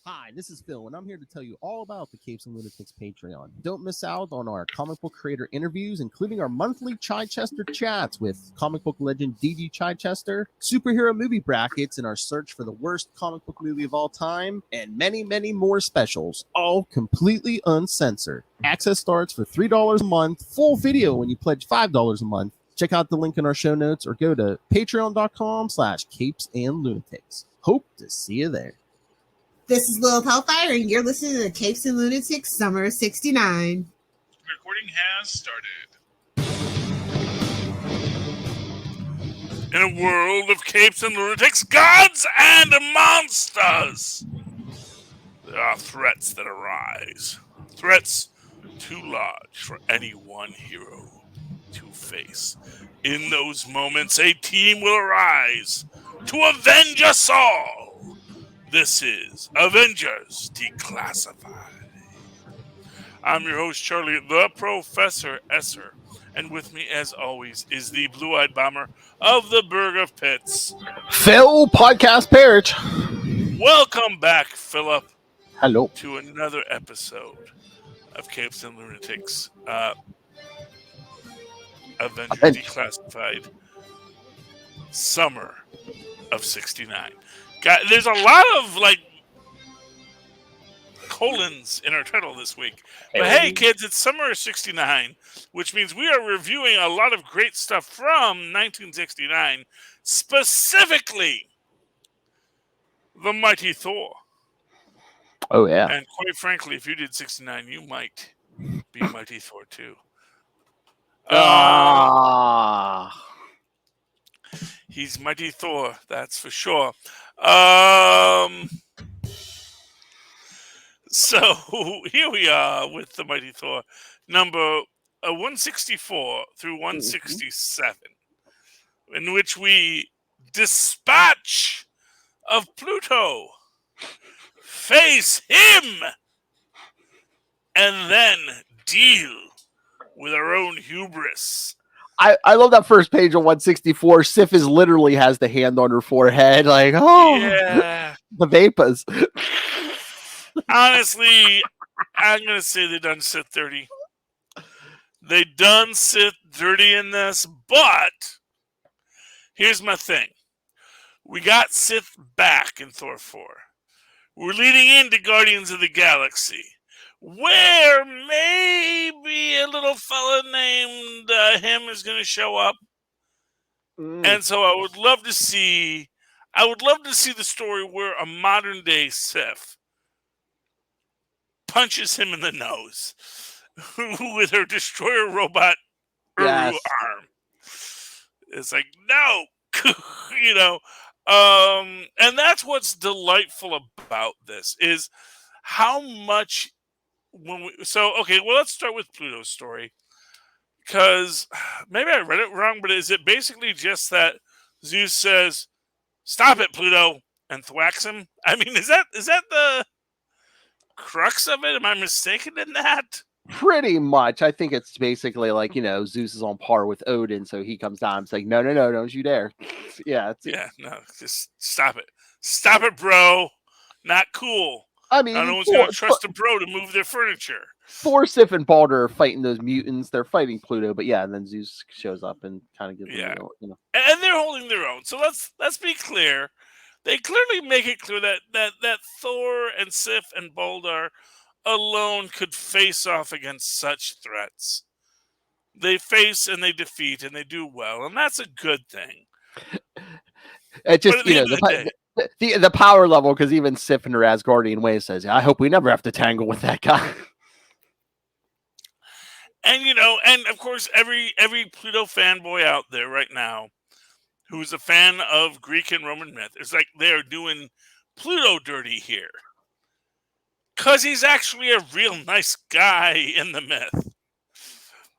Hi, this is Phil, and I'm here to tell you all about the Capes and Lunatics Patreon. Don't miss out on our comic book creator interviews, including our monthly Chichester chats with comic book legend D.G. Chichester, superhero movie brackets in our search for the worst comic book movie of all time, and many, many more specials, all completely uncensored. Access starts for $3 a month, full video when you pledge $5 a month. Check out the link in our show notes or go to patreon.com/capesandlunatics. Hope to see you there. This is Lilith Hellfire, and you're listening to Capes and Lunatics Summer 69. Recording has started. In a world of capes and lunatics, gods and monsters, there are threats that arise. Threats too large for any one hero to face. In those moments, a team will arise to avenge us all. This is Avengers Declassified. I'm your host, Charlie, the Professor Esser, and with me, as always, is the blue-eyed bomber of the Burg of Pits, Phil Podcast Perich. Welcome back, Philip. Hello. To another episode of Capes and Lunatics, Avengers Declassified, Summer of 69. There's a lot of colons in our title this week. But hey, kids, it's summer of 69, which means we are reviewing a lot of great stuff from 1969, specifically the Mighty Thor. Oh, yeah. And quite frankly, if you did 69, you might be Mighty Thor too. He's Mighty Thor, that's for sure. So here we are with the Mighty Thor, number 164 through 167, in which we dispatch of Pluto, face him, and then deal with our own hubris. I love that first page on 164. Sif is literally has the hand on her forehead, like, oh, yeah. The vapors. Honestly, I'm going to say they done sit dirty. They done sit dirty in this, but here's my thing. We got Sith back in Thor 4. We're leading into Guardians of the Galaxy, where maybe a little fella named him is going to show up. And so I would love to see the story where a modern day Sith punches him in the nose with her destroyer robot arm. It's like, no, and that's what's delightful about this is how much let's start with Pluto's story, because maybe I read it wrong, but is it basically just that Zeus says, "Stop it, Pluto," and thwacks him? I mean, is that the crux of it? Am I mistaken in that? Pretty much. I think it's basically like, Zeus is on par with Odin, so he comes down and saying, no, don't you dare. Just stop it, bro. Not cool. I mean, no one's gonna trust a bro to move their furniture. Thor, Sif, and Balder are fighting those mutants. They're fighting Pluto, but and then Zeus shows up and kind of gives them, and they're holding their own. So let's be clear. They clearly make it clear that Thor and Sif and Balder alone could face off against such threats. They face and they defeat and they do well, and that's a good thing. It just the power level, because even Sif in her Asgardian way says, "I hope we never have to tangle with that guy." And and of course, every Pluto fanboy out there right now who's a fan of Greek and Roman myth is like they're doing Pluto dirty here. Because he's actually a real nice guy in the myth.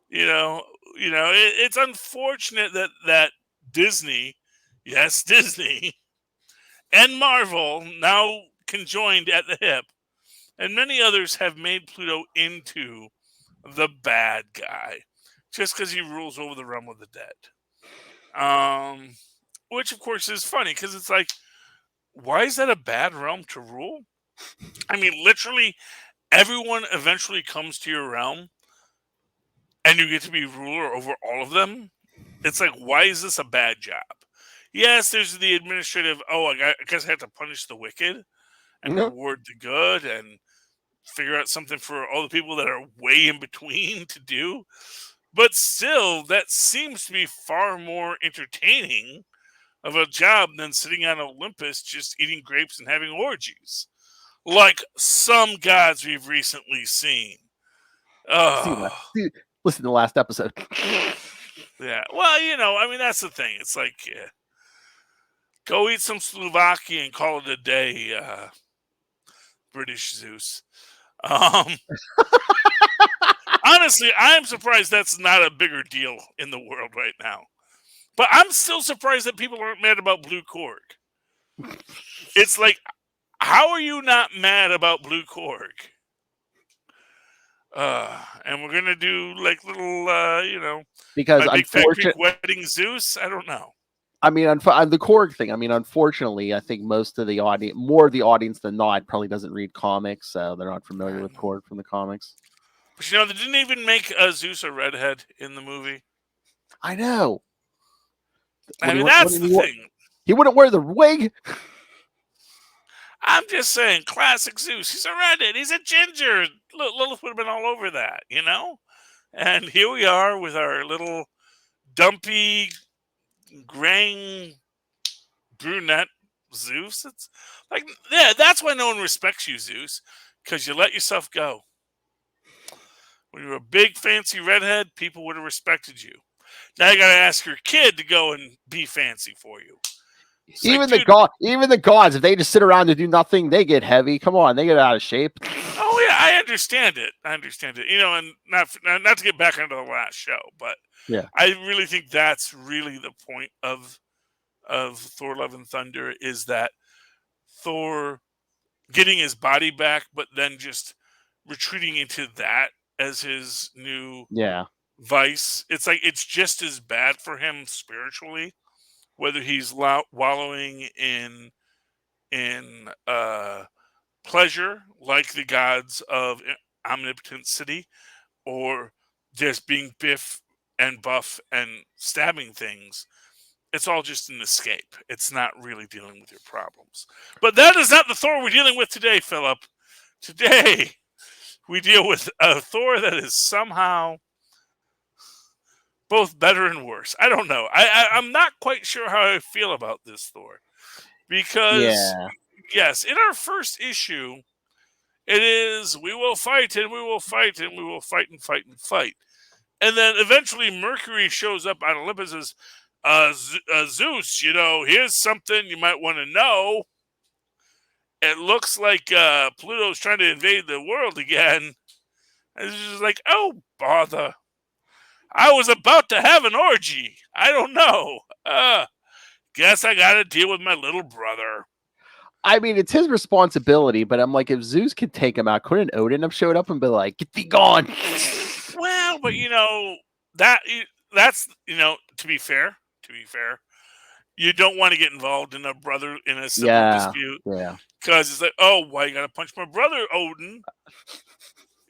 It's unfortunate that Disney, yes, Disney, and Marvel, now conjoined at the hip, and many others have made Pluto into the bad guy just because he rules over the realm of the dead. Which, of course, is funny because it's like, why is that a bad realm to rule? I mean, literally, everyone eventually comes to your realm, and you get to be ruler over all of them. It's like, why is this a bad job? Yes, there's the administrative, I guess I have to punish the wicked and reward the good and figure out something for all the people that are way in between to do. But still, that seems to be far more entertaining of a job than sitting on Olympus just eating grapes and having orgies. Like some gods we've recently seen. Listen to the last episode. Yeah. Well, I mean, that's the thing. It's like, go eat some Slovakia and call it a day, British Zeus. Honestly, I'm surprised that's not a bigger deal in the world right now. But I'm still surprised that people aren't mad about Blue Korg. It's like, how are you not mad about Blue Korg? And we're going to do like little, because Big Fat Greek Wedding Zeus? I don't know. I mean, on the Korg thing, I mean, unfortunately, I think most of the audience, more of the audience than not, probably doesn't read comics, so they're not familiar with Korg from the comics. But they didn't even make Zeus a redhead in the movie. I know. I mean, that's the thing. He wouldn't wear the wig. I'm just saying, classic Zeus. He's a redhead. He's a ginger. Lilith would have been all over that, And here we are with our little dumpy, graying brunette Zeus. It's like, yeah, that's why no one respects you, Zeus, because you let yourself go. When you were a big, fancy redhead, people would have respected you. Now you got to ask your kid to go and be fancy for you. It's even the gods, if they just sit around and do nothing, they get heavy. Come on, they get out of shape. Oh yeah, I understand it. And not to get back into the last show, but yeah, I really think that's really the point of Thor: Love and Thunder, is that Thor getting his body back, but then just retreating into that as his new vice. It's like it's just as bad for him spiritually, whether he's wallowing in pleasure like the gods of omnipotent city, or just being biff and buff and stabbing things. It's all just an escape. It's not really dealing with your problems. But that is not the Thor we're dealing with today, Philip. Today, we deal with a Thor that is somehow both better and worse. I don't know. I'm not quite sure how I feel about this Thor. Because, yes, in our first issue, it is, we will fight and we will fight and we will fight and fight and fight. And then eventually Mercury shows up on Olympus as, Zeus, here's something you might want to know. It looks like Pluto's trying to invade the world again. And it's just like, oh, bother. I was about to have an orgy. I don't know. Guess I got to deal with my little brother. I mean, it's his responsibility, but I'm like, if Zeus could take him out, couldn't Odin have showed up and be like, get thee gone? Well, but that's to be fair, you don't want to get involved in a civil dispute. Yeah. Because it's like, oh, why you got to punch my brother, Odin?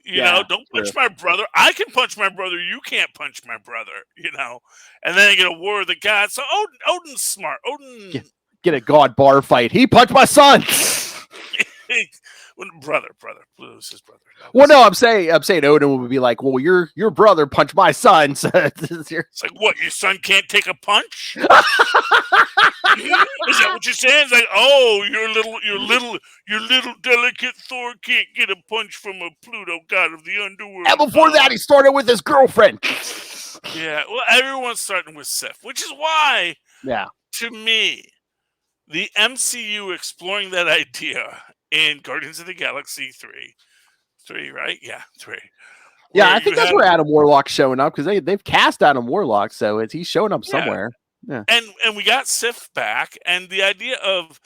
Don't punch my brother. I can punch my brother. You can't punch my brother, And then you get a war of the gods. So Odin's smart. Odin... Get a god bar fight. He punched my son. brother. Pluto's his brother. Well, no, I'm saying Odin would be like, well, your brother punched my son. So it's like, what? Your son can't take a punch? Is that what you're saying? It's like, oh, your little delicate Thor can't get a punch from a Pluto god of the underworld. And before that, he started with his girlfriend. Yeah, well, everyone's starting with Sif, which is why, to me, the MCU exploring that idea in Guardians of the Galaxy 3, right? Yeah, 3. Yeah, I think that's where Adam Warlock's showing up, because they've cast Adam Warlock, so he's showing up somewhere. Yeah. And we got Sif back, and the idea of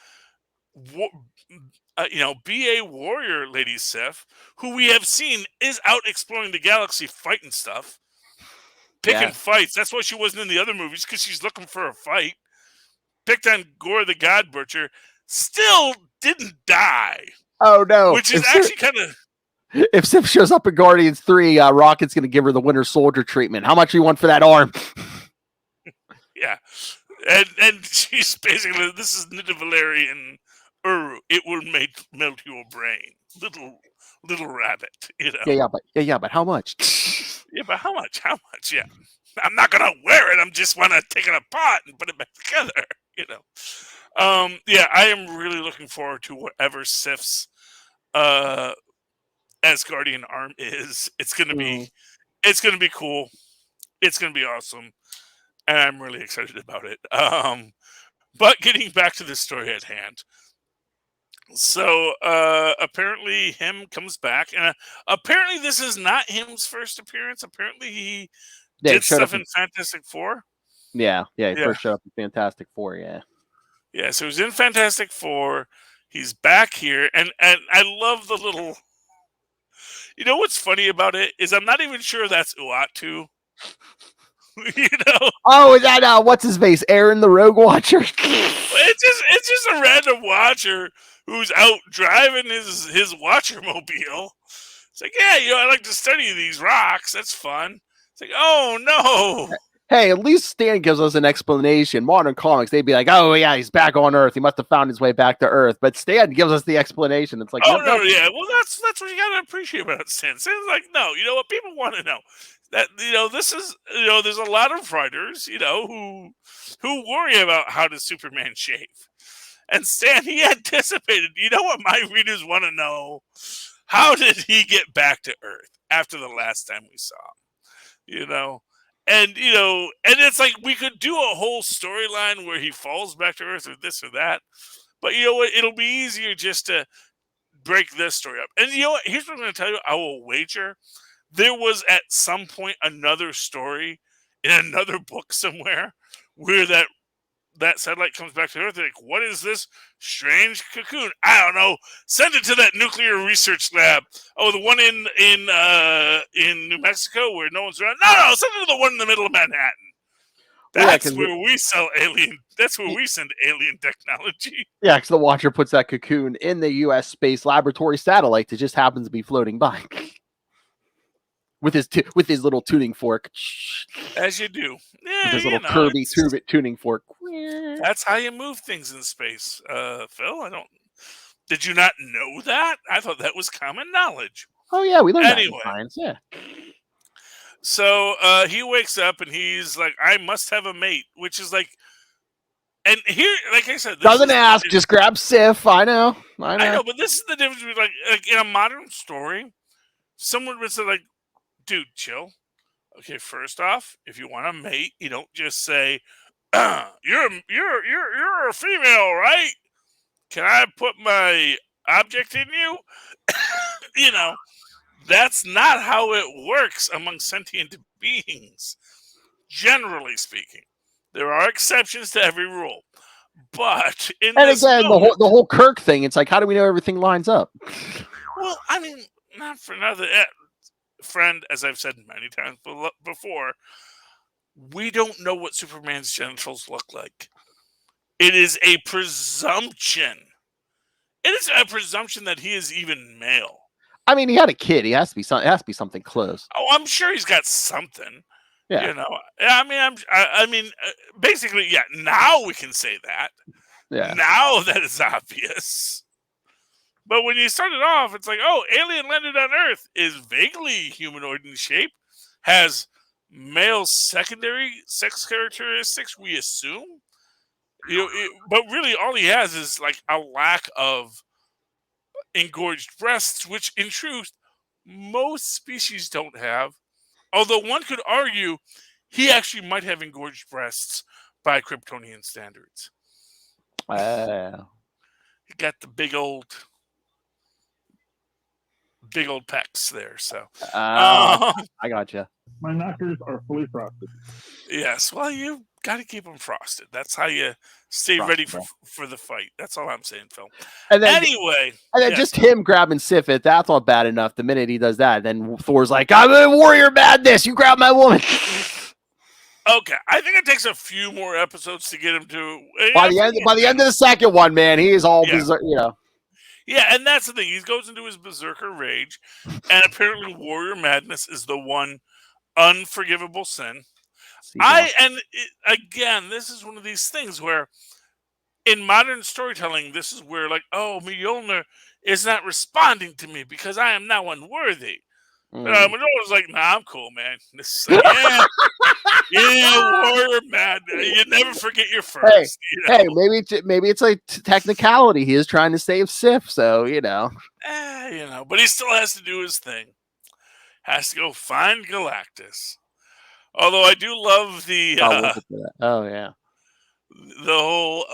be a warrior, Lady Sif, who we have seen is out exploring the galaxy, fighting stuff, picking fights. That's why she wasn't in the other movies, because she's looking for a fight. Picked on Gore the God Butcher, still didn't die. Oh no! which is actually kind of. If Sif shows up in Guardians 3, Rocket's going to give her the Winter Soldier treatment. How much do you want for that arm? Yeah, and she's basically, this is Nidavelarian Uru. It will melt your brain, little rabbit. You know. Yeah, but how much? Yeah, but how much? How much? Yeah, I'm not gonna wear it. I'm just want to take it apart and put it back together. You know. Yeah, I am really looking forward to whatever Sif's Asgardian arm is. It's gonna be cool. It's gonna be awesome, and I'm really excited about it. But getting back to the story at hand. So apparently him comes back, and apparently this is not him's first appearance. Apparently he did stuff in Fantastic Four. Yeah, he first showed up in Fantastic Four, Yeah, so he's in Fantastic Four. He's back here, and I love the little... You know what's funny about it is I'm not even sure that's Uatu. You know? Oh, is that what's his face? Aaron the Rogue Watcher. It's just a random watcher who's out driving his watcher mobile. It's like, yeah, I like to study these rocks. That's fun. It's like, oh no. Hey, at least Stan gives us an explanation. Modern comics, they'd be like, oh yeah, he's back on Earth. He must have found his way back to Earth. But Stan gives us the explanation. It's like, oh no, yeah. Well, that's what you gotta appreciate about Stan. Stan's like, no, you know what? People want to know that this is there's a lot of writers who worry about how does Superman shave, and Stan, he anticipated. You know what my readers want to know? How did he get back to Earth after the last time we saw him? And and it's like we could do a whole storyline where he falls back to Earth or this or that, but you know what? It'll be easier just to break this story up. And you know what? Here's what I'm going to tell you. I will wager there was at some point another story in another book somewhere where that satellite comes back to Earth. They're like, what is this strange cocoon? I don't know. Send it to that nuclear research lab. Oh, the one in New Mexico where no one's around. No, send it to the one in the middle of Manhattan. That's where we sell alien. That's where we send alien technology. Yeah, because the Watcher puts that cocoon in the U.S. Space Laboratory satellite that just happens to be floating by. With his little tuning fork, as you do, yeah, with his little Kirby tuning fork. That's how you move things in space, Phil. Did you not know that? I thought that was common knowledge. Oh yeah, we learned that in science. Yeah. So he wakes up and he's like, "I must have a mate," which is like, and here, like I said, doesn't ask, just grab Sif. I know, but this is the difference between like in a modern story, someone would say like, dude, chill. Okay, first off, if you want a mate, you don't just say, "You're a female, right? Can I put my object in you?" That's not how it works among sentient beings. Generally speaking, there are exceptions to every rule, but the whole Kirk thing. It's like, how do we know everything lines up? Well, I mean, not for another. Friend, as I've said many times before, we don't know what Superman's genitals look like. It is a presumption. It is a presumption that he is even male. I mean, he had a kid. It has to be something close. Oh, I'm sure he's got something. Yeah. I mean, basically, yeah. Now we can say that. Yeah. Now that is obvious. But when you started off, it's like, oh, alien landed on Earth, is vaguely humanoid in shape, has male secondary sex characteristics, we assume. But really all he has is like a lack of engorged breasts, which in truth, most species don't have. Although one could argue he actually might have engorged breasts by Kryptonian standards. He got the big old pecs there, so I gotcha. My knockers are fully frosted. Yes, well, you got to keep them frosted. That's how you stay ready for the fight. That's all I'm saying, Phil. And then, anyway, just him grabbing Sif, that's not bad enough. The minute he does that, then Thor's like, "I'm a warrior madness. You grab my woman." Okay, I think it takes a few more episodes to get him to. By the end of the second one, man, he is all bizarre, Yeah, and that's the thing. He goes into his berserker rage, and apparently Warrior Madness is the one unforgivable sin. Again, this is one of these things where in modern storytelling, this is where like, oh, Mjolnir is not responding to me because I am now unworthy. But Mjolnir's like, nah, I'm cool, man. This is like, Warrior Madness. You never forget your first. Hey, maybe it's like technicality. He is trying to save Sif, so but he still has to do his thing. Has to go find Galactus. Although I do love the the whole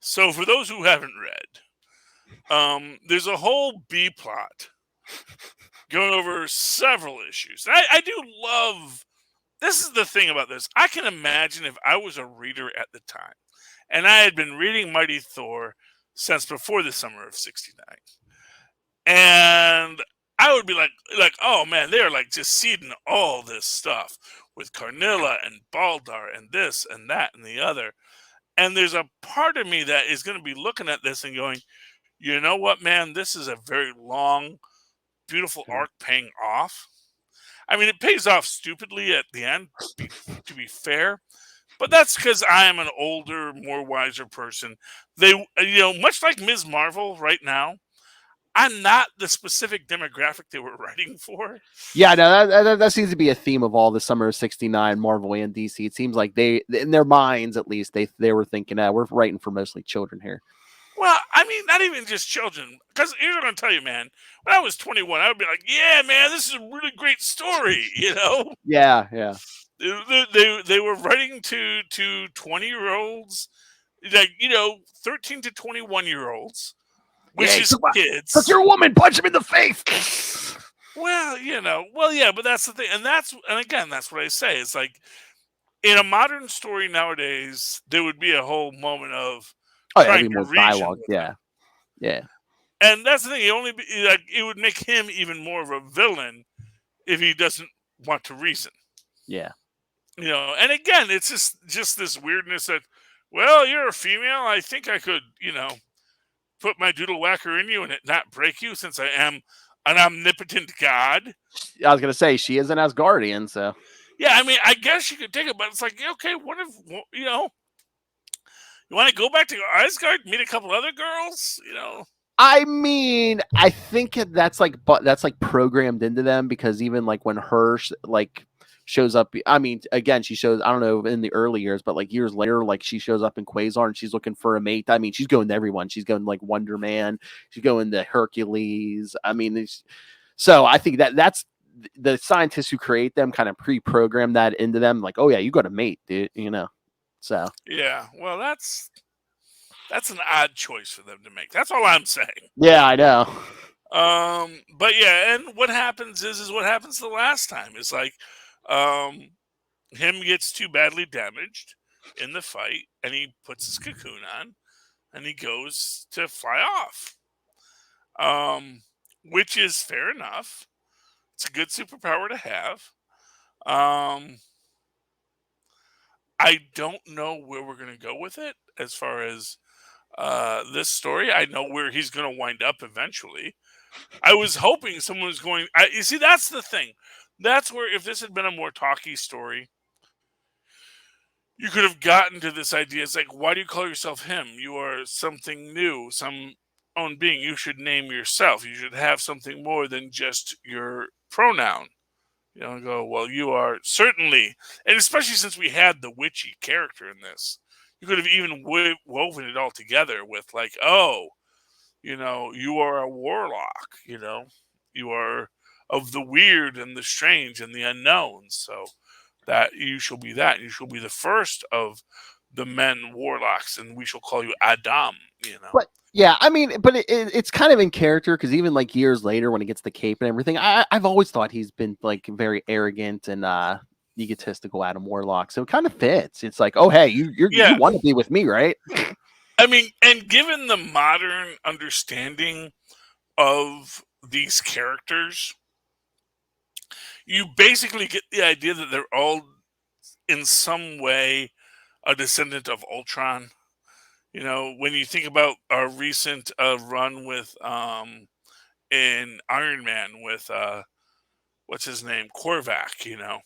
so for those who haven't read, there's a whole B plot going over several issues. I do love. This is the thing about this. I can imagine if I was a reader at the time, and I had been reading Mighty Thor since before the summer of '69, and I would be like, oh man, they're like just seeding all this stuff with Carnilla and Baldar and this and that and the other. And there's a part of me that is going to be looking at this and going, you know what, man, this is a very long, beautiful arc paying off. I mean, it pays off stupidly at the end, to be fair. But that's because I am an older, more wiser person. They, much like Ms. Marvel right now, I'm not the specific demographic they were writing for. Yeah, no, that seems to be a theme of all the summer of '69 Marvel and DC. It seems like they, in their minds at least, they were thinking, we're writing for mostly children here. Well, I mean, not even just children. Because here's what I'm going to tell you, man. When I was 21, I would be like, yeah, man, this is a really great story, Yeah. They were writing to 20-year-olds, like, 13 to 21-year-olds. Which is kids. Look, you're a woman. Punch him in the face. Well, yeah, but that's the thing, and again, that's what I say. It's like in a modern story nowadays, there would be a whole moment of trying to more dialogue. Yeah. And that's the thing. It would make him even more of a villain if he doesn't want to reason. Yeah. And again, it's just this weirdness that, well, you're a female. I think I could, put my doodle whacker in you and it not break you since I am an omnipotent god. I was going to say, she is an Asgardian, so. Yeah, I mean, I guess you could take it, but it's like, okay, what if, you want to go back to Asgard, meet a couple other girls, I mean, I think that's like programmed into them because even like when her shows up, I mean, again, she shows, I don't know, in the early years, but like years later, like she shows up in Quasar and she's looking for a mate. I mean, she's going to everyone. She's going like Wonder Man. She's going to Hercules. I mean, so I think that's the scientists who create them kind of pre-program that into them. Like, oh yeah, you got a mate, dude, so. Yeah, well, that's an odd choice for them to make. That's all I'm saying. Yeah, I know. But yeah, and what happens is what happens the last time. It's like, him gets too badly damaged in the fight, and he puts his cocoon on, and he goes to fly off. Which is fair enough. It's a good superpower to have. I don't know where we're going to go with it as far as this story. I know where he's going to wind up eventually. I was hoping someone was going. You see, that's the thing. That's where, if this had been a more talky story, you could have gotten to this idea. It's like, why do you call yourself him? You are something new, some own being. You should name yourself. You should have something more than just your pronoun. Go, well, you are certainly, and especially since we had the witchy character in this, you could have even woven it all together with like, oh, you are a warlock, you are of the weird and the strange and the unknown. So that you shall be that. And you shall be the first of the men warlocks, and we shall call you Adam, But yeah, I mean, but it's kind of in character because even like years later when he gets the cape and everything, I've always thought he's been like very arrogant and egotistical Adam Warlock. So it kind of fits. It's like, oh, hey, you want to be with me, right? I mean, and given the modern understanding of these characters, you basically get the idea that they're all in some way a descendant of Ultron. You know, when you think about our recent run with in Iron Man with what's his name, Korvac, you know,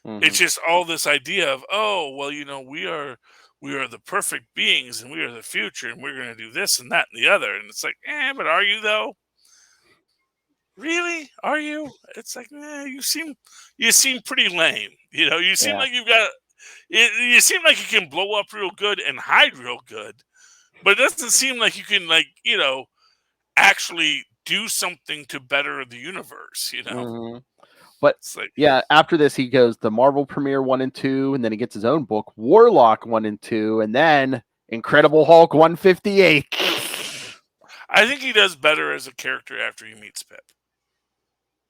it's just all this idea of, oh, well, you know, we are the perfect beings and we are the future and we're going to do this and that and the other, and it's like, but are you though? Really? Are you? It's like, you seem pretty lame. You know, you seem Yeah. like you've got you seem like you can blow up real good and hide real good, but it doesn't seem like you can, like, you know, actually do something to better the universe, you know. But It's like, yeah, after this he goes the Marvel Premiere 1 and 2, and then he gets his own book, Warlock 1 and 2, and then Incredible Hulk 158. I think he does better as a character after he meets Pip.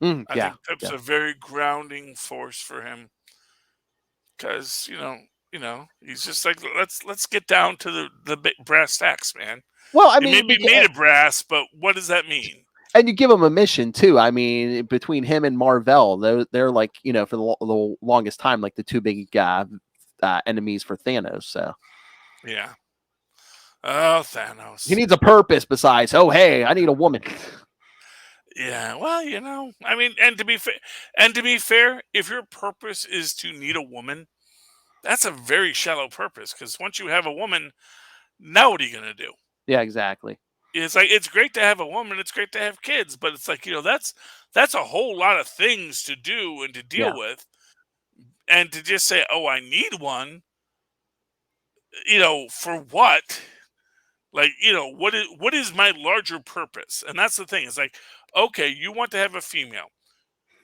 I think Pip's a very grounding force for him, because you know, he's just like, let's get down to the brass tacks, man. Well, I It mean, may be made of brass, but what does that mean? and you give him a mission too. I mean, between him and Marvel, they're like, you know, for the longest time, like the two big enemies for Thanos. So Yeah. Oh, Thanos. he needs a purpose besides, oh, hey, I need a woman. Yeah, well, you know, I mean, and to be fair, if your purpose is to need a woman, that's a very shallow purpose. Because once you have a woman, now what are you gonna do? Yeah, exactly. It's like, it's great to have a woman, it's great to have kids, but it's like, you know, that's a whole lot of things to do and to deal with, and to just say, oh, I need one, you know, for what? Like, you know, what is my larger purpose? And that's the thing. It's like, okay, you want to have a female.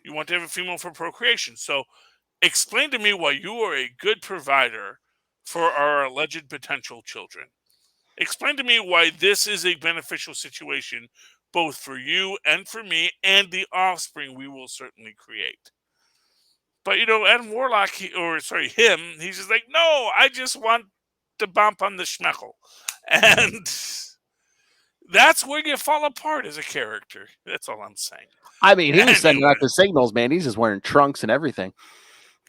You want to have a female for procreation. So explain to me why you are a good provider for our alleged potential children. Explain to me why this is a beneficial situation, both for you and for me and the offspring we will certainly create. But, you know, Adam Warlock, he's just like, no, I just want to bump on the schmeckle. And that's where you fall apart as a character. That's all I'm saying. I mean, he was sending out the signals, man. He's just wearing trunks and everything.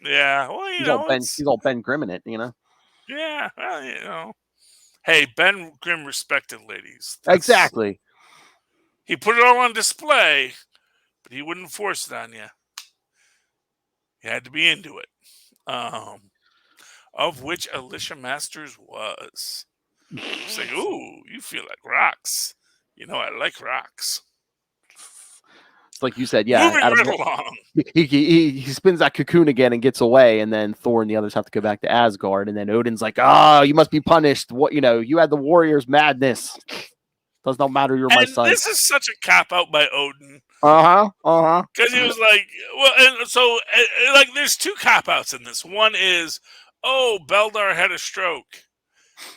Yeah, well, he's all Ben Grimm in it, you know. Yeah, well, you know. Hey, Ben Grimm respected ladies. Exactly. He put it all on display, but he wouldn't force it on you. You had to be into it. Of which Alicia Masters was. It's like, ooh, you feel like rocks. You know, I like rocks. It's like you said, yeah. Moving right along. He spins that cocoon again and gets away, and then Thor and the others have to go back to Asgard, and then Odin's like, oh, you must be punished. What, you know, you had the warrior's madness. Does not matter, you're my son. This is such a cop out by Odin. Because he was like, well, and so, like, there's two cop outs in this. One is, oh, Beldar had a stroke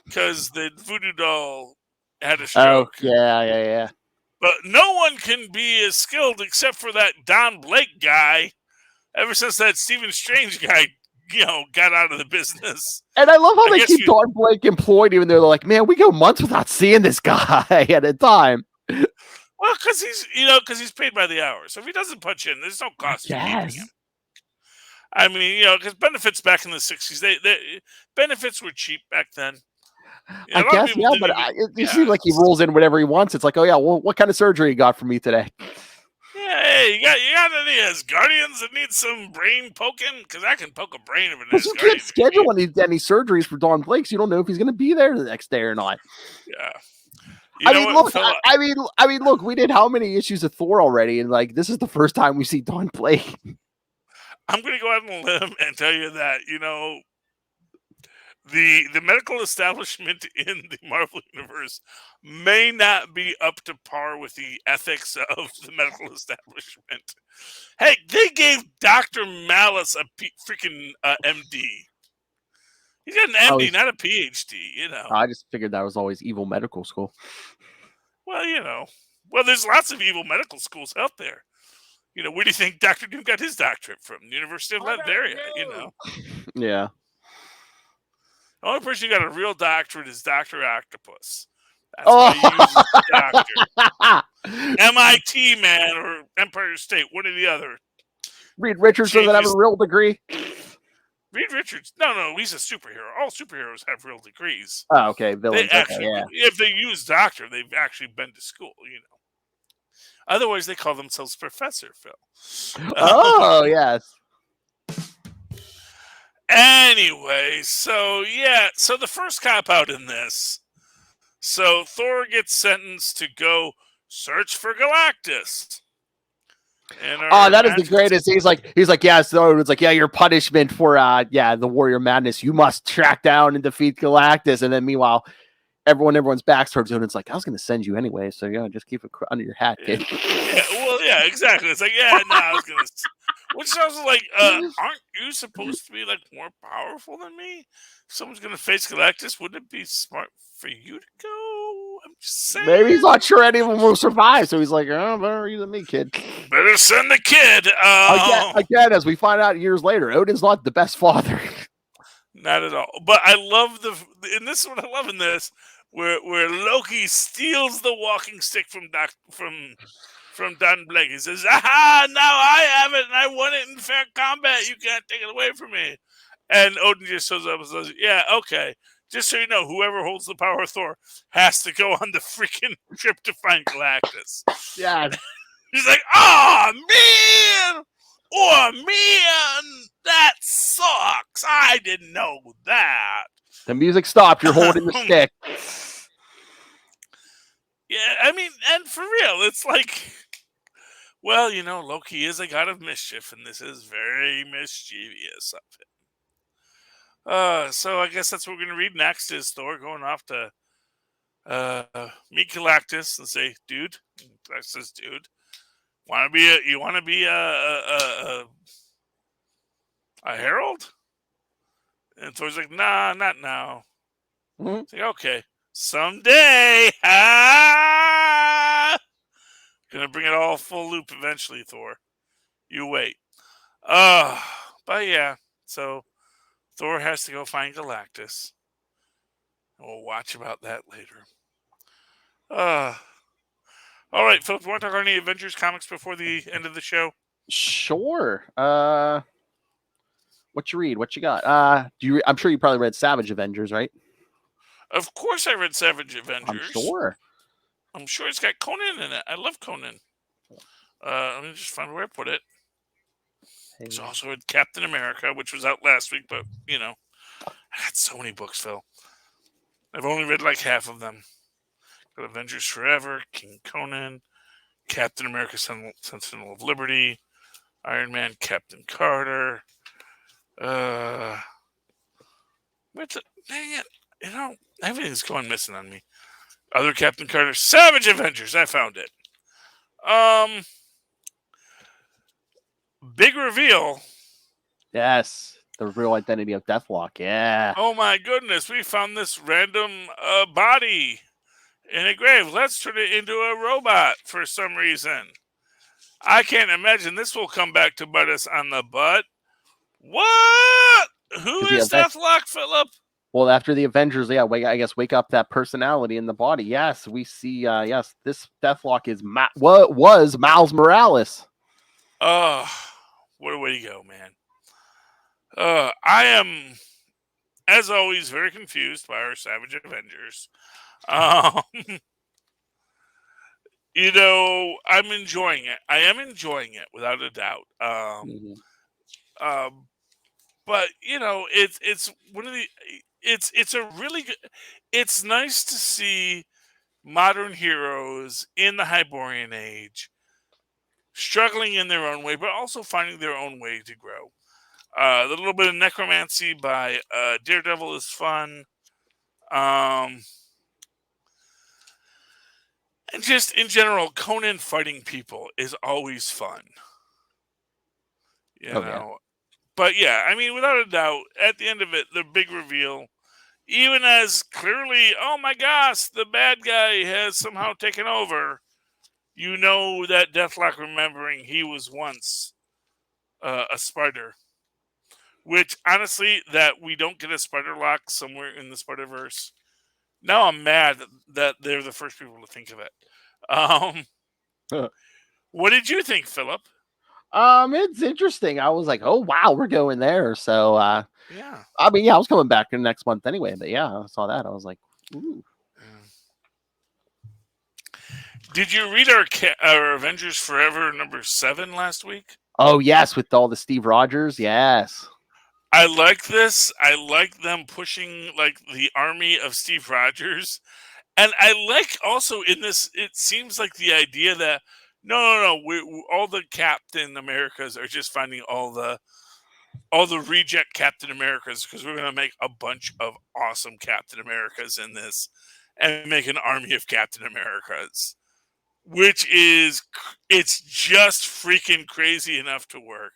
because the voodoo doll had a stroke. Oh, yeah. But no one can be as skilled except for that Don Blake guy. Ever since that Stephen Strange guy, you know, got out of the business. And I love how they keep Don Blake employed, even though they're like, man, we go months without seeing this guy at a time. Well, because he's paid by the hour. So if he doesn't punch in, there's no cost to keeping him. I mean, you know, because benefits back in the 60s, they benefits were cheap back then. You know, I guess, yeah, but it seems like he rolls in whatever he wants. It's like, oh, yeah, well, what kind of surgery you got for me today? Yeah, hey, you got any Asgardians that need some brain poking? Because I can poke a brain of an Asgardian. You can't schedule any surgeries for Don Blake, so you don't know if he's going to be there the next day or not. Yeah. I mean, look, we did how many issues of Thor already, and like this is the first time we see Don Blake. I'm going to go out on a limb and tell you that, you know, the medical establishment in the Marvel Universe may not be up to par with the ethics of the medical establishment. Hey, they gave Dr. Malice a freaking MD. He's got an MD, not a PhD, you know. I just figured that was always evil medical school. Well, you know. Well, there's lots of evil medical schools out there. You know, where do you think Dr. Doom got his doctorate from? The University of Latveria, you know. Yeah. The only person who got a real doctorate is Dr. Octopus. That's why he uses doctor. MIT, man, or Empire State, one or the other. Reed Richards doesn't have a real degree. Reed Richards. No, he's a superhero. All superheroes have real degrees. Oh, okay, They villains. actually, Okay, yeah. if they use doctor, they've actually been to school. Otherwise, they call themselves Professor Phil. Oh, yes. Anyway, so the first cop out in this. So Thor gets sentenced to go search for Galactus. Oh, that is the greatest. He's like, yeah. So it's like, yeah, your punishment for the Warrior Madness. You must track down and defeat Galactus. And then meanwhile, everyone's backs towards you, and it's like, I was going to send you anyway, so just keep it under your hat, kid. Yeah, exactly. It's like, I was going to. Which sounds like, aren't you supposed to be like more powerful than me? If someone's going to face Galactus, wouldn't it be smart for you to go? I'm just saying. Maybe he's not sure any of them will survive, so he's like, oh, better you than me, kid. Better send the kid. Again, as we find out years later, Odin's not the best father. Not at all. But I love and this is what I love in this, where Loki steals the walking stick from Don Blake. He says, "Aha! Now I have it, and I won it in fair combat. You can't take it away from me." And Odin just shows up and says, "Yeah, okay. Just so you know, whoever holds the power of Thor has to go on the freaking trip to find Galactus." Yeah. He's like, "Oh man! Oh man! That sucks. I didn't know that." The music stopped. You're holding the stick. Yeah, I mean, and for real, it's like, well, Loki is a god of mischief, and this is very mischievous of him. So I guess that's what we're going to read next is Thor going off to meet Galactus and say, "Dude," Galactus says, "Dude, you want to be a herald?" And Thor's like, "Nah, not now." Mm-hmm. It's like, okay, someday. Gonna bring it all full loop eventually, Thor. You wait. But yeah, so Thor has to go find Galactus. We'll watch about that later. All right, Philip, you want to talk about any Avengers comics before the end of the show? Sure. What you read? What you got? I'm sure you probably read Savage Avengers, right? Of course I read Savage Avengers. I'm sure. I'm sure it's got Conan in it. I love Conan. Let me just find where I put it. It's also had Captain America, which was out last week, but, I had so many books, Phil. I've only read like half of them. Got Avengers Forever, King Conan, Captain America, Sentinel of Liberty, Iron Man, Captain Carter. Dang it. Everything's going missing on me. Other Captain Carter, Savage Avengers. I found it. Big reveal. Yes, the real identity of Deathlock. Yeah. Oh my goodness, we found this random body in a grave. Let's turn it into a robot for some reason. I can't imagine this will come back to bite us on the butt. What? Who is Deathlock, Philip? Well, after the Avengers, wake up that personality in the body. Yes, we see. This Deathlock is was Miles Morales. What a way to go, man. I am, as always, very confused by our Savage Avengers. I'm enjoying it. I am enjoying it without a doubt. But it's one of the. It's a really good. It's nice to see modern heroes in the Hyborian Age struggling in their own way, but also finding their own way to grow. The little bit of necromancy by Daredevil is fun. And just in general, Conan fighting people is always fun. You know. But yeah, I mean, without a doubt, at the end of it, the big reveal, even as clearly, oh my gosh, the bad guy has somehow taken over, that Deathlock remembering he was once a spider. Which, honestly, that we don't get a Spider-Lock somewhere in the Spider-Verse. Now I'm mad that they're the first people to think of it. What did you think, Philip? It's interesting. I was like, oh wow, we're going there. So Yeah. I mean, yeah, I was coming back in next month anyway, but yeah, I saw that. I was like, ooh. Did you read our Avengers Forever #7 last week? Oh yes, with all the Steve Rogers, yes. I like this. I like them pushing like the army of Steve Rogers, and I like also in this. It seems like the idea that no, all the Captain Americas are just finding all the reject Captain Americas because we're going to make a bunch of awesome Captain Americas in this, and make an army of Captain Americas, which is it's just freaking crazy enough to work.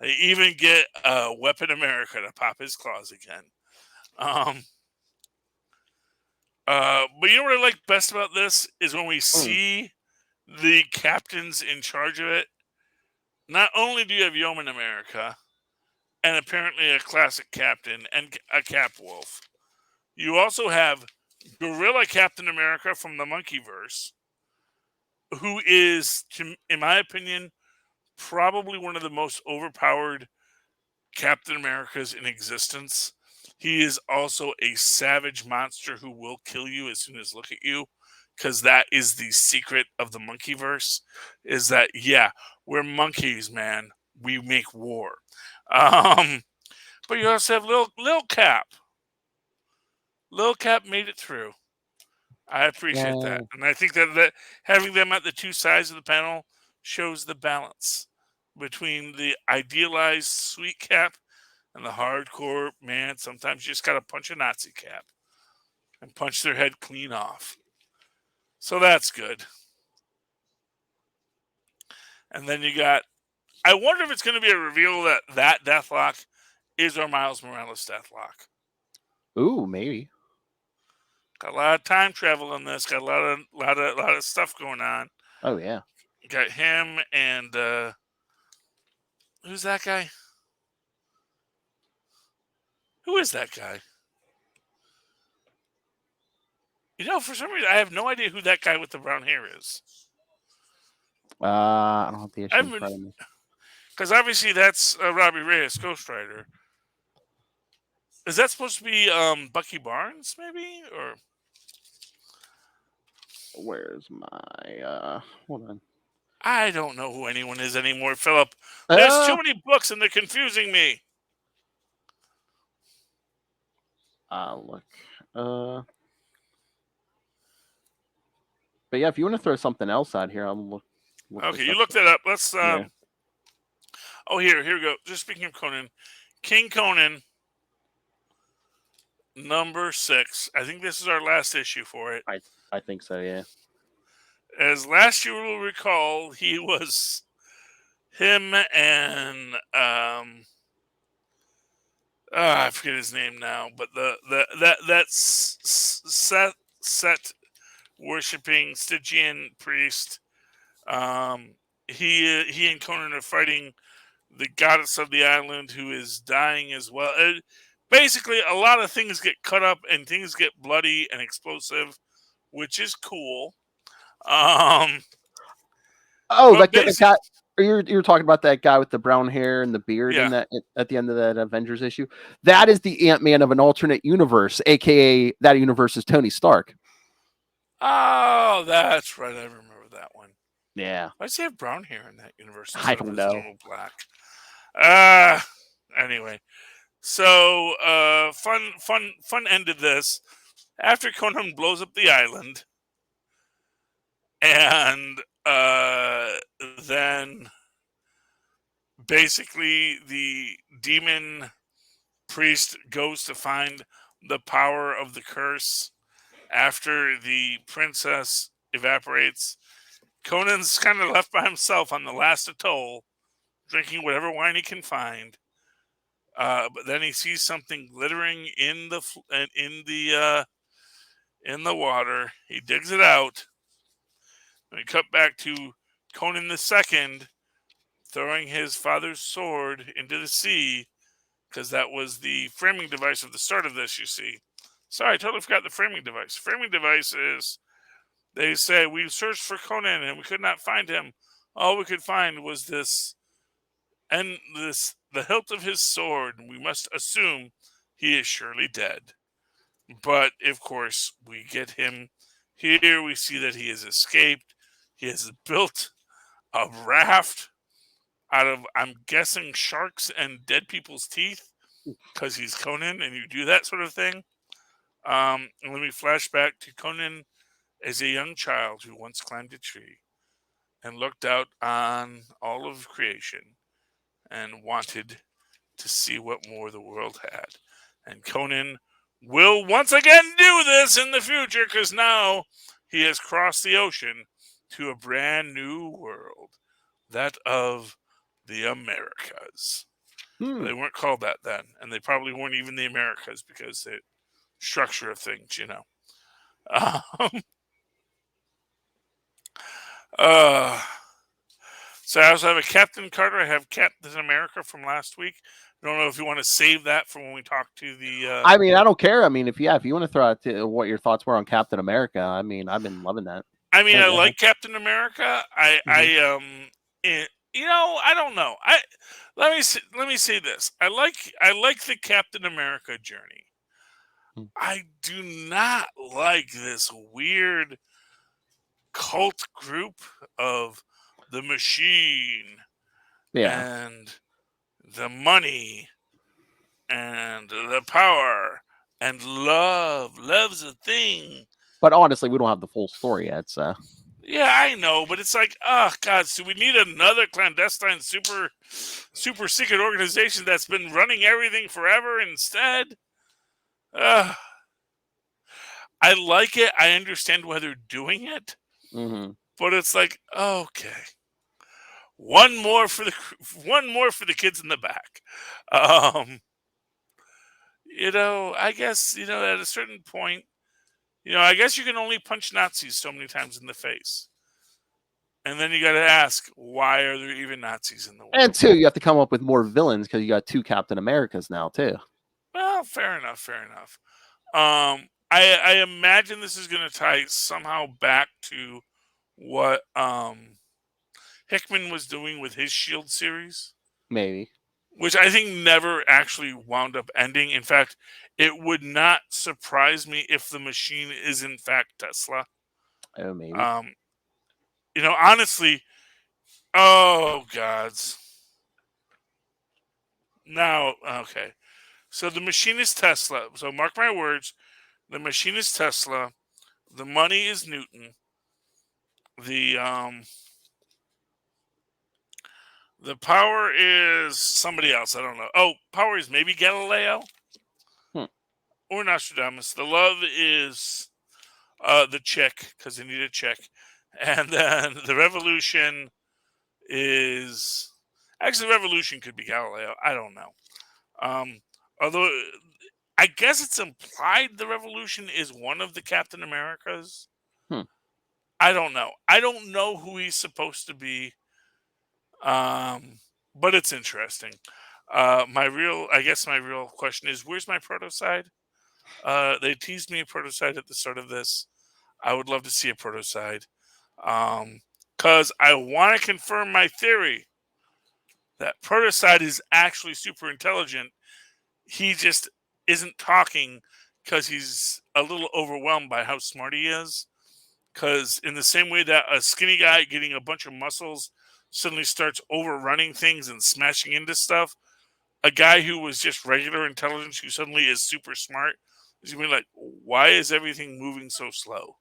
They even get Weapon America to pop his claws again. But you know what I like best about this is when we see the captains in charge of it. Not only do you have Yeoman America and apparently a classic captain and a Cap Wolf, you also have Gorilla Captain America from the Monkeyverse, who is, in my opinion, probably one of the most overpowered Captain Americas in existence. He is also a savage monster who will kill you as soon as look at you, because that is the secret of the Monkeyverse. Is that we're monkeys, man. We make war. But you also have Lil Cap. Lil Cap made it through. I appreciate that, and I think that having them at the two sides of the panel shows the balance between the idealized sweet Cap and the hardcore man. Sometimes you just gotta punch a Nazi Cap and punch their head clean off. So that's good. And then you got. I wonder if it's going to be a reveal that Deathlock is our Miles Morales Deathlock. Ooh, maybe. Got a lot of time travel in this. Got a lot of stuff going on. Oh yeah. Got him and who's that guy? Who is that guy? You know, for some reason, I have no idea who that guy with the brown hair is. I don't have the issue in front of me. Because obviously that's Robbie Reyes, Ghost Rider. Is that supposed to be Bucky Barnes, maybe? Or where's my hold on. I don't know who anyone is anymore, Philip. There's too many books and they're confusing me. Look. But yeah, if you want to throw something else out here, I'll look okay, you looked it up. Let's Oh, here we go. Just speaking of Conan, King Conan #6. I think this is our last issue for it. I think so, yeah. As last you will recall, he was him and I forget his name now, but that's Set worshipping Stygian priest. He and Conan are fighting the goddess of the island, who is dying as well. Basically, a lot of things get cut up and things get bloody and explosive, which is cool. That guy. You're talking about that guy with the brown hair and the beard in that at the end of that Avengers issue. That is the Ant-Man of an alternate universe, aka that universe is Tony Stark. Oh, that's right. I remember that one. Yeah. Why does he have brown hair in that universe? I don't know. Black. Anyway, so fun ended this after Conan blows up the island, and then basically the demon priest goes to find the power of the curse after the princess evaporates. Conan's kind of left by himself on the last atoll, drinking whatever wine he can find. But then he sees something glittering in the water. He digs it out. And we cut back to Conan II throwing his father's sword into the sea, because that was the framing device of the start of this, you see. Sorry, I totally forgot the framing device. Framing device is, they say, we searched for Conan and we could not find him. All we could find was this and the hilt of his sword, we must assume he is surely dead. But of course, we get him here. We see that he has escaped. He has built a raft out of, I'm guessing, sharks and dead people's teeth, because he's Conan and you do that sort of thing. And let me flash back to Conan as a young child who once climbed a tree and looked out on all of creation and wanted to see what more the world had. And Conan will once again do this in the future, because now he has crossed the ocean to a brand new world, that of the Americas. They weren't called that then, and they probably weren't even the Americas, because the structure of things, you know. So I also have a Captain Carter. I have Captain America from last week. I don't know if you want to save that for when we talk to the. I mean, I don't care. I mean, if you want to throw out what your thoughts were on Captain America, I mean, I've been loving that. I mean, Yeah, I go like Captain America. You know, I don't know. Let me say this. I like the Captain America journey. I do not like this weird cult group of the Machine and the money and the power and love. Love's a thing. But honestly, we don't have the full story yet, so. Yeah, I know, but it's like, oh God, so we need another clandestine super secret organization that's been running everything forever instead? I like it. I understand why they're doing it. But it's like, okay. One more for the kids in the back. You know, I guess, you know, at a certain point, you know, I guess you can only punch Nazis so many times in the face. And then you got to ask, why are there even Nazis in the world? And two, you have to come up with more villains, because you got 2 Captain Americas now, too. Well, fair enough. I imagine this is going to tie somehow back to what Hickman was doing with his S.H.I.E.L.D. series. Maybe. Which I think never actually wound up ending. In fact, it would not surprise me if the Machine is in fact Tesla. Oh, maybe. You know, honestly, oh gods. Now, okay. So the Machine is Tesla. So mark my words, the Machine is Tesla. The money is Newton. The power is somebody else. I don't know. Oh, power is maybe Galileo or Nostradamus. The love is the chick, because they need a chick. And then the revolution is actually, the revolution could be Galileo. I don't know. Although I guess it's implied the revolution is one of the Captain Americas. I don't know. I don't know who he's supposed to be. But it's interesting. My real question is, where's my protocide? They teased me a protocide at the start of this. I would love to see a protocide. Because I want to confirm my theory that protocide is actually super intelligent. He just isn't talking because he's a little overwhelmed by how smart he is. Because in the same way that a skinny guy getting a bunch of muscles suddenly starts overrunning things and smashing into stuff, a guy who was just regular intelligence who suddenly is super smart is going to be like, why is everything moving so slow?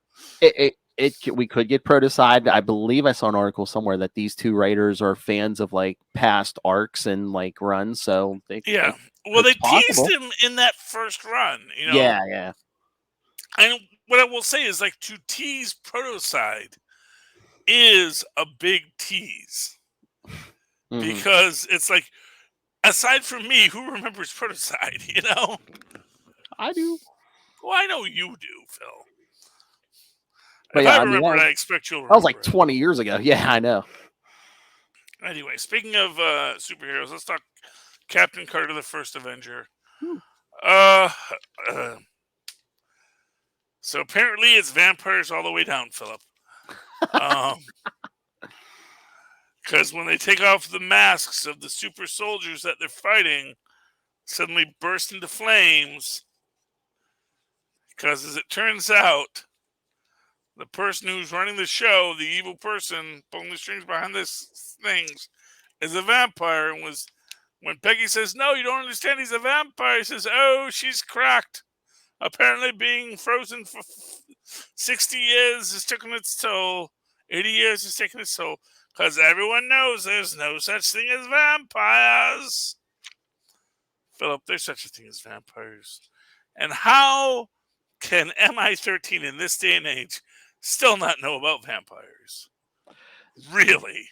We could get protocide. I believe I saw an article somewhere that these 2 writers are fans of like past arcs and like runs. So they they possible. teased him in that first run. You know? Yeah. And what I will say is, like, to tease protocide is a big tease. Because it's like, aside from me, who remembers protocide, you know? I do. Well, I know you do, Phil. But if yeah, I remember it, I expect you'll remember. That was like 20 years ago. Yeah, I know. Anyway, speaking of superheroes, let's talk Captain Carter, the First Avenger. So apparently it's vampires all the way down, Philip. Because Because when they take off the masks of the super soldiers that they're fighting, suddenly burst into flames. Because as it turns out, the person who's running the show, the evil person pulling the strings behind this things, is a vampire. And was when Peggy says, "No, you don't understand. He's a vampire," he says, "Oh, she's cracked. Apparently, being frozen for 60 years has taken its toll. 80 years has taken its toll. Because everyone knows there's no such thing as vampires." Philip, there's such a thing as vampires. And how can MI13 in this day and age still not know about vampires? Really?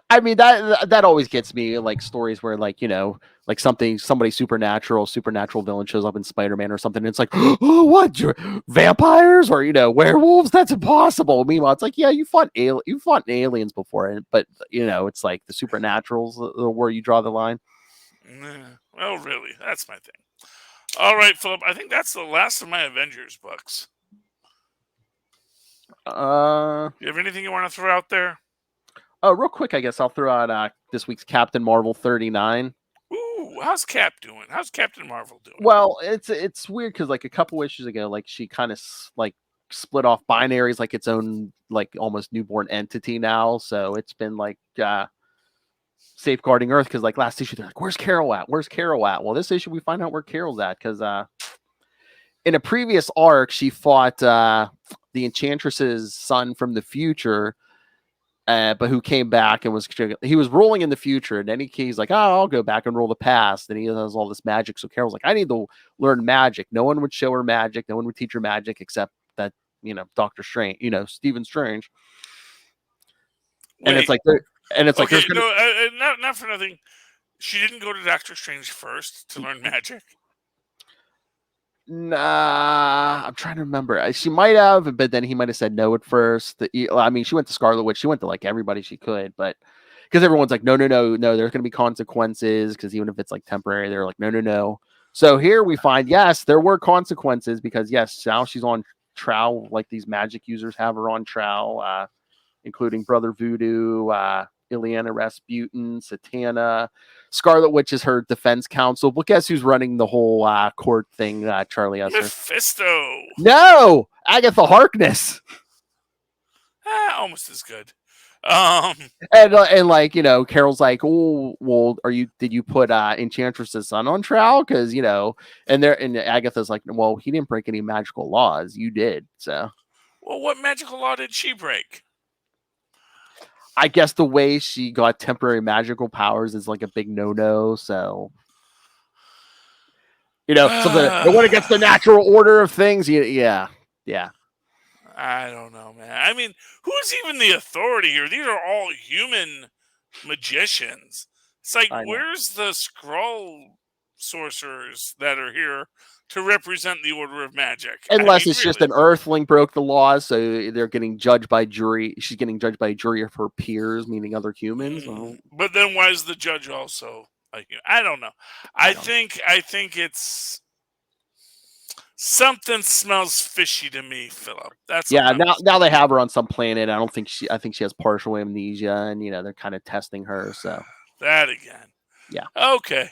I mean, that always gets me, like stories where, like, you know, like somebody supernatural villain shows up in Spider-Man or something, and it's like, oh, what, vampires or, you know, werewolves? That's impossible. Meanwhile, it's like, yeah, you fought aliens before, but, you know, it's like the supernaturals where you draw the line. Well, really, that's my thing. All right, Philip, I think that's the last of my Avengers books. You have anything you want to throw out there? Oh, real quick, I guess I'll throw out this week's Captain Marvel 39. Ooh, how's Cap doing? How's Captain Marvel doing? Well, it's weird because, like, a couple issues ago, like, she kind of like split off Binaries like its own, like, almost newborn entity now. So it's been like safeguarding Earth, because, like, last issue they're like, "Where's Carol at? Where's Carol at?" Well, this issue we find out where Carol's at, because in a previous arc she fought the Enchantress's son from the future. But who came back and was ruling in the future, and then he's like, "Oh, I'll go back and rule the past." And he has all this magic. So Carol's like, "I need to learn magic." No one would show her magic. No one would teach her magic except that, you know, Doctor Strange, you know, Stephen Strange. And it's like, okay, not for nothing. She didn't go to Doctor Strange first to learn magic. Nah, I'm trying to remember. She might have, but then he might have said no at first. I mean, she went to Scarlet Witch. She went to, like, everybody she could, but because everyone's like, no, there's going to be consequences. Because even if it's, like, temporary, they're like, no. So here we find, yes, there were consequences, because yes, now she's on trial. Like, these magic users have her on trial, including Brother Voodoo, Ileana Rasputin, Satana. Scarlet Witch is her defense counsel. But guess who's running the whole court thing, Charlie Esser? Mephisto. No! Agatha Harkness. Almost as good. And like, you know, Carol's like, "Oh, well, did you put Enchantress's son on trial? Because, you know," and Agatha's like, "Well, he didn't break any magical laws. You did." So, well, what magical law did she break? I guess the way she got temporary magical powers is like a big no-no. So, you know, something when it gets the natural order of things. Yeah. I don't know, man. I mean, who's even the authority here? These are all human magicians. It's like, where's the Skrull sorcerers that are here to represent the order of magic? Unless it's really just an Earthling broke the laws, so they're getting judged by jury. She's getting judged by a jury of her peers, meaning other humans. But then why is the judge also like, I don't know. I think it's something smells fishy to me, Philip. That's now they have her on some planet. I think she has partial amnesia, and, you know, they're kind of testing her. So that again. Yeah. Okay.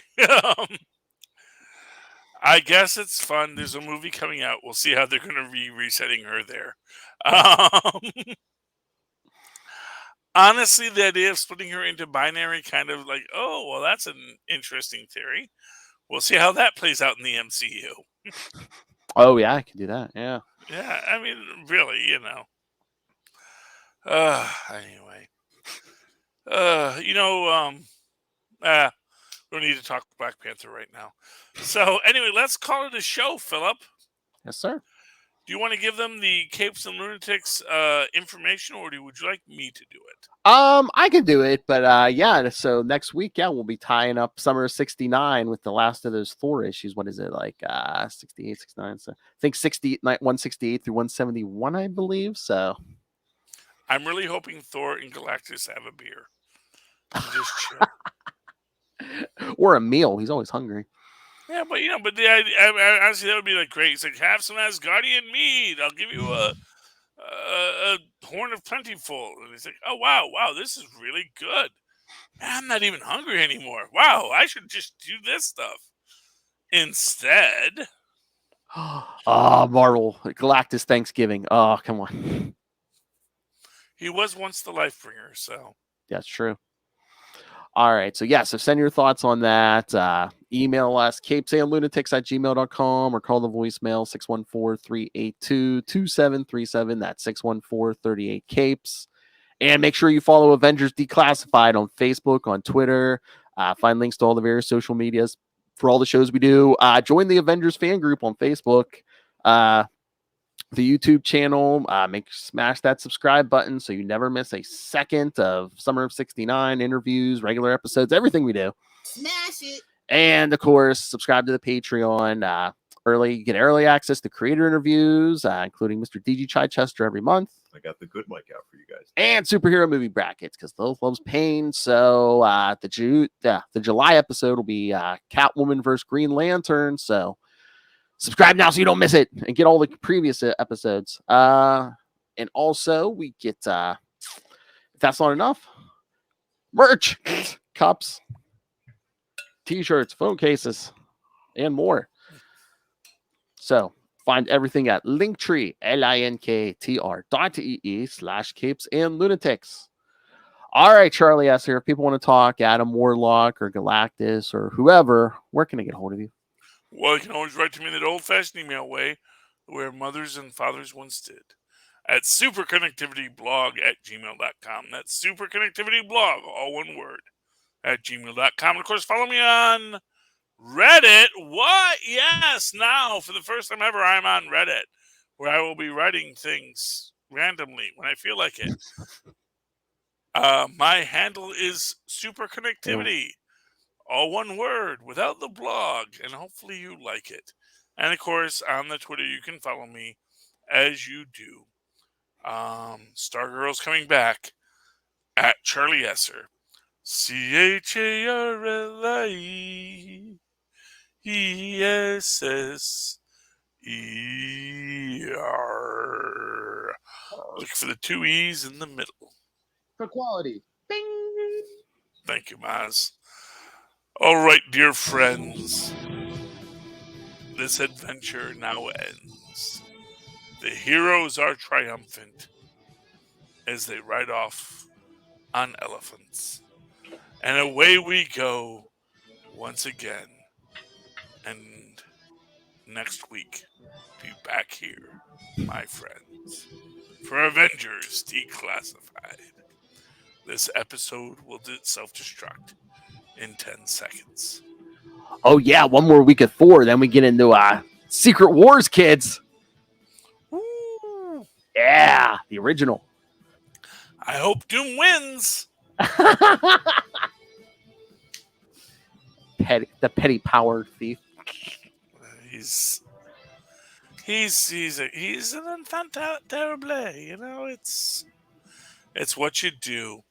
I guess it's fun. There's a movie coming out. We'll see how they're going to be resetting her there. Honestly, the idea of splitting her into binary, kind of like, oh, well, that's an interesting theory. We'll see how that plays out in the MCU. Oh, yeah, I can do that. Yeah. Yeah, I mean, really, you know. Anyway. We don't need to talk Black Panther right now. So, anyway, let's call it a show, Philip. Yes, sir. Do you want to give them the Capes and Lunatics information, or would you like me to do it? I can do it, but yeah. So next week, we'll be tying up Summer 69 with the last of those Thor issues. What is it, like 68, 69? So I think 168 through 171, I believe. So I'm really hoping Thor and Galactus have a beer. Just chill. Or a meal. He's always hungry. Yeah, but honestly, that would be like great. He's like, have some Asgardian mead. I'll give you a horn of plentiful. And he's like, oh wow, this is really good. I'm not even hungry anymore. Wow, I should just do this stuff instead. Oh, Marvel, Galactus Thanksgiving. Oh, come on. He was once the life bringer, so That's true. All right. So, yeah. So, send your thoughts on that. Email us, CapesandLunatics@gmail.com, or call the voicemail 614-382-2737. That's 614-38-CAPES. And make sure you follow Avengers Declassified on Facebook, on Twitter. Find links to all the various social medias for all the shows we do. Join the Avengers fan group on Facebook. The YouTube channel, smash that subscribe button so you never miss a second of Summer of 69 interviews, regular episodes, everything we do. Smash it. And of course, subscribe to the Patreon. Get early access to creator interviews, including Mr. DG Chichester every month. I got the good mic out for you guys. And superhero movie brackets because those loves pain. So the July episode will be Catwoman versus Green Lantern. So subscribe now so you don't miss it and get all the previous episodes. And also we get, if that's not enough, merch, cups, t-shirts, phone cases, and more. So find everything at Linktree, linktr.ee/CapesandLunatics. All right, Charlie S. here. If people want to talk Adam Warlock or Galactus or whoever, where can I get a hold of you? well, you can always write to me that old-fashioned email way, where mothers and fathers once did, at superconnectivityblog@gmail.com. That's superconnectivityblog, all one word, at gmail.com. And of course, follow me on Reddit. What? Yes, now for the first time ever, I'm on Reddit, where I will be writing things randomly when I feel like it. My handle is superconnectivity, all one word, without the blog, and hopefully you like it. And of course, on the Twitter, you can follow me as you do. Stargirl's coming back at Charlie Esser. CharlieEsser. Look for the two E's in the middle. For quality. Bing! Thank you, Maz. All right, dear friends. This adventure now ends. The heroes are triumphant as they ride off on elephants. And away we go once again. And next week, be back here, my friends, for Avengers Declassified. This episode will self-destruct in 10 seconds. Oh, yeah. One more week of Thor. Then we get into Secret Wars, kids. Woo! Yeah, the original. I hope Doom wins. The petty power thief. He's an enfant terrible. You know, it's what you do.